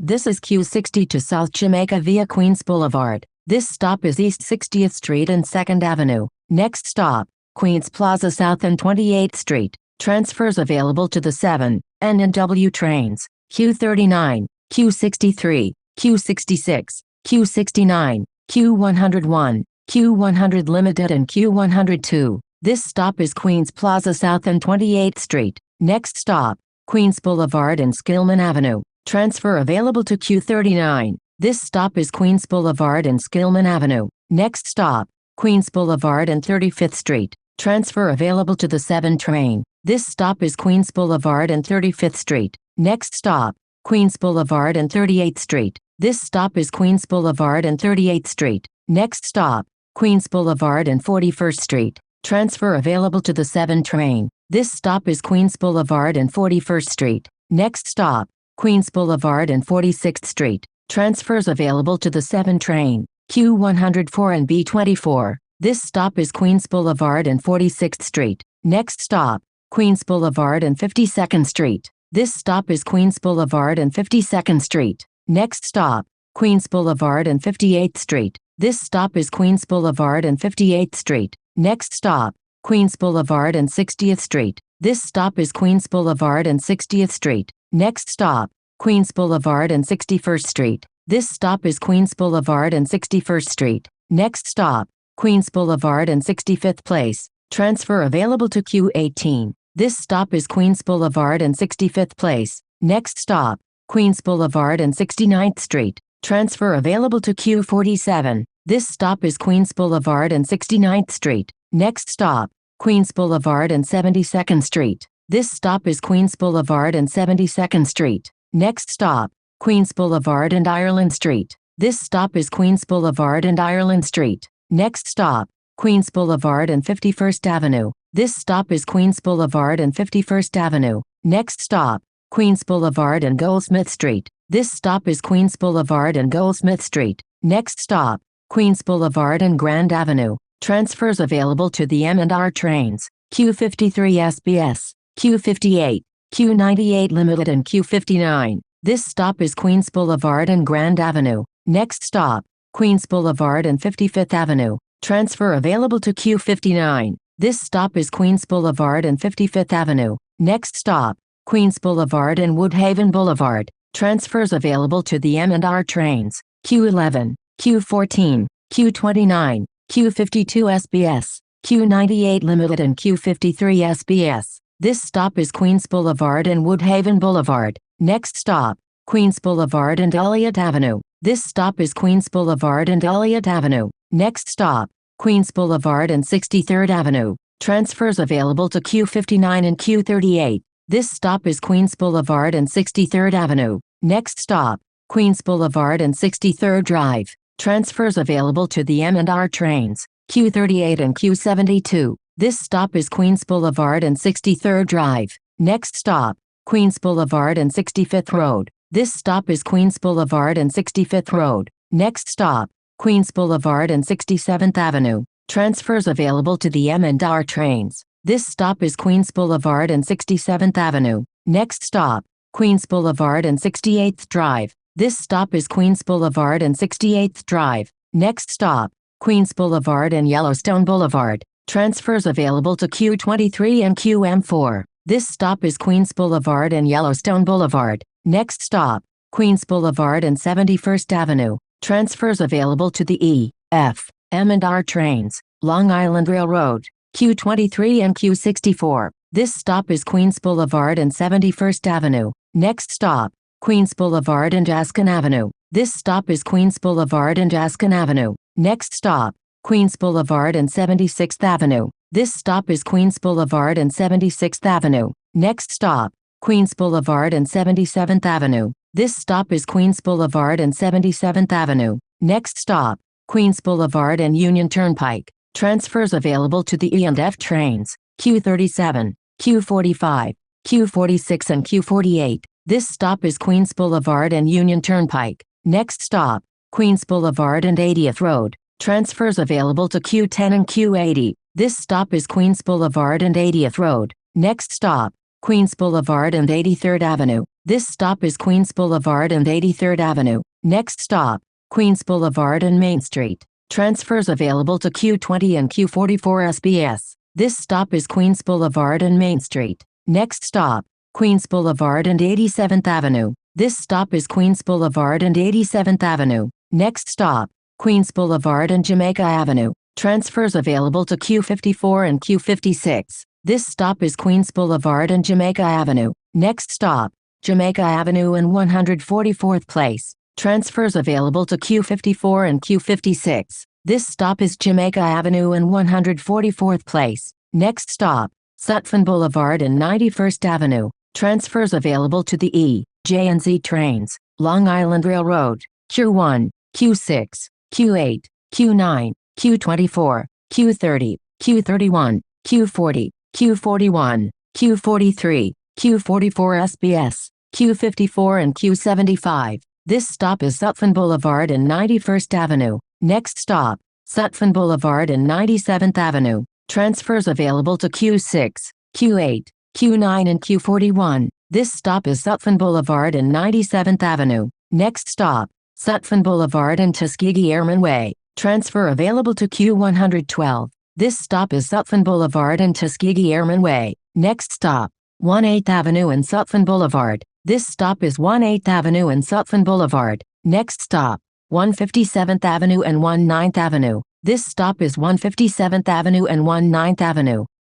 This is Q60 to South Jamaica via Queens Boulevard. This stop is East 60th Street and 2nd Avenue. Next stop, Queens Plaza South and 28th Street. Transfers available to the 7 N and W trains. Q39, Q63, Q66, Q69, Q101, Q100 Limited and Q102. This stop is Queens Plaza South and 28th Street. Next stop, Queens Boulevard and Skillman Avenue. Transfer available to Q39. This stop is Queens Boulevard and Skillman Avenue. Next stop, Queens Boulevard and 35th Street. Transfer available to the 7 train. This stop is Queens Boulevard and 35th Street. Next stop, Queens Boulevard and 38th Street. This stop is Queens Boulevard and 38th Street. Next stop, Queens Boulevard and 41st Street. Transfer available to the 7 train. This stop is Queens Boulevard and 41st Street. Next stop, Queens Boulevard and 46th Street. Transfers available to the 7 train. Q104 and B24. This stop is Queens Boulevard and 46th Street. Next stop, Queens Boulevard and 52nd Street. This stop is Queens Boulevard and 52nd Street. Next stop, Queens Boulevard and 58th Street. This stop is Queens Boulevard and 58th Street. Next stop, Queens Boulevard and 60th Street. This stop is Queens Boulevard and 60th Street. Next stop, Queens Boulevard and 61st Street. This stop is Queens Boulevard and 61st Street. Next stop, Queens Boulevard and 65th Place. Transfer available to Q18. This stop is Queens Boulevard and 65th Place. Next stop, Queens Boulevard and 69th Street. Transfer available to Q47. This stop is Queens Boulevard and 69th Street. Next stop, Queens Boulevard and 72nd Street. This stop is Queens Boulevard and 72nd Street. Next stop, Queens Boulevard and Ireland Street. This stop is Queens Boulevard and Ireland Street. Next stop, Queens Boulevard and 51st Avenue. This stop is Queens Boulevard and 51st Avenue. Next stop, Queens Boulevard and Goldsmith Street. This stop is Queens Boulevard and Goldsmith Street. Next stop, Queens Boulevard and Grand Avenue. Transfers available to the M&R trains. Q53 SBS, Q58, Q98 Limited and Q59. This stop is Queens Boulevard and Grand Avenue. Next stop, Queens Boulevard and 55th Avenue. Transfer available to Q59. This stop is Queens Boulevard and 55th Avenue. Next stop, Queens Boulevard and Woodhaven Boulevard. Transfers available to the M&R trains. Q11, Q14, Q29, Q52 SBS, Q98 Limited and Q53 SBS. This stop is Queens Boulevard and Woodhaven Boulevard. Next stop, Queens Boulevard and Elliott Avenue. This stop is Queens Boulevard and Elliott Avenue. Next stop, Queens Boulevard and 63rd Avenue. Transfers available to Q59 and Q38. This stop is Queens Boulevard and 63rd Avenue. Next stop, Queens Boulevard and 63rd Drive. Transfers available to the M&R trains. Q38 and Q72. This stop is Queens Boulevard and 63rd Drive. Next stop, Queens Boulevard and 65th Road. This stop is Queens Boulevard and 65th Road. Next stop, Queens Boulevard and 67th Avenue. Transfers available to the M&R trains. This stop is Queens Boulevard and 67th Avenue. Next stop, Queens Boulevard and 68th Drive. This stop is Queens Boulevard and 68th Drive. Next stop, Queens Boulevard and Yellowstone Boulevard. Transfers available to Q23 and QM4. This stop is Queens Boulevard and Yellowstone Boulevard. Next stop, Queens Boulevard and 71st Avenue. Transfers available to the E, F, M&R trains. Long Island Railroad. Q23 and Q64. This stop is Queens Boulevard and 71st Avenue. Next stop, Queens Boulevard and Askin Avenue. This stop is Queens Boulevard and Askin Avenue. Next stop, Queens Boulevard and 76th Avenue. This stop is Queens Boulevard and 76th Avenue. Next stop, Queens Boulevard and 77th Avenue. This stop is Queens Boulevard and 77th Avenue. Next stop, Queens Boulevard and Union Turnpike. Transfers available to the E and F trains. Q37, Q45, Q46 and Q48. This stop is Queens Boulevard and Union Turnpike. Next stop, Queens Boulevard and 80th Road. Transfers available to Q10 and Q80. This stop is Queens Boulevard and 80th Road. Next stop, Queens Boulevard and 83rd Avenue. This stop is Queens Boulevard and 83rd Avenue. Next stop, Queens Boulevard and Main Street. Transfers available to Q20 and Q44 SBS. This stop is Queens Boulevard and Main Street. Next stop, Queens Boulevard and 87th Avenue. This stop is Queens Boulevard and 87th Avenue. Next stop, Queens Boulevard and Jamaica Avenue. Transfers available to Q54 and Q56. This stop is Queens Boulevard and Jamaica Avenue. Next stop, Jamaica Avenue and 144th Place. Transfers available to Q54 and Q56. This stop is Jamaica Avenue and 144th Place. Next stop, Sutphin Boulevard and 91st Avenue. Transfers available to the E, J and Z trains, Long Island Railroad, Q1, Q6, Q8, Q9, Q24, Q30, Q31, Q40, Q41, Q43, Q44 SBS, Q54 and Q75. This stop is Sutphin Boulevard and 91st Avenue. Next stop, Sutphin Boulevard and 97th Avenue. Transfers available to Q6, Q8, Q9 and Q41. This stop is Sutphin Boulevard and 97th Avenue. Next stop, Sutphin Boulevard and Tuskegee Airman Way. Transfer available to Q112. This stop is Sutphin Boulevard and Tuskegee Airman Way. Next stop, 1/8th Avenue and Sutphin Boulevard. This stop is 1/8th Avenue and Sutphin Boulevard. Next stop, 157th Avenue and 1/9th Avenue. This stop is 157th Avenue and 1/9th Avenue.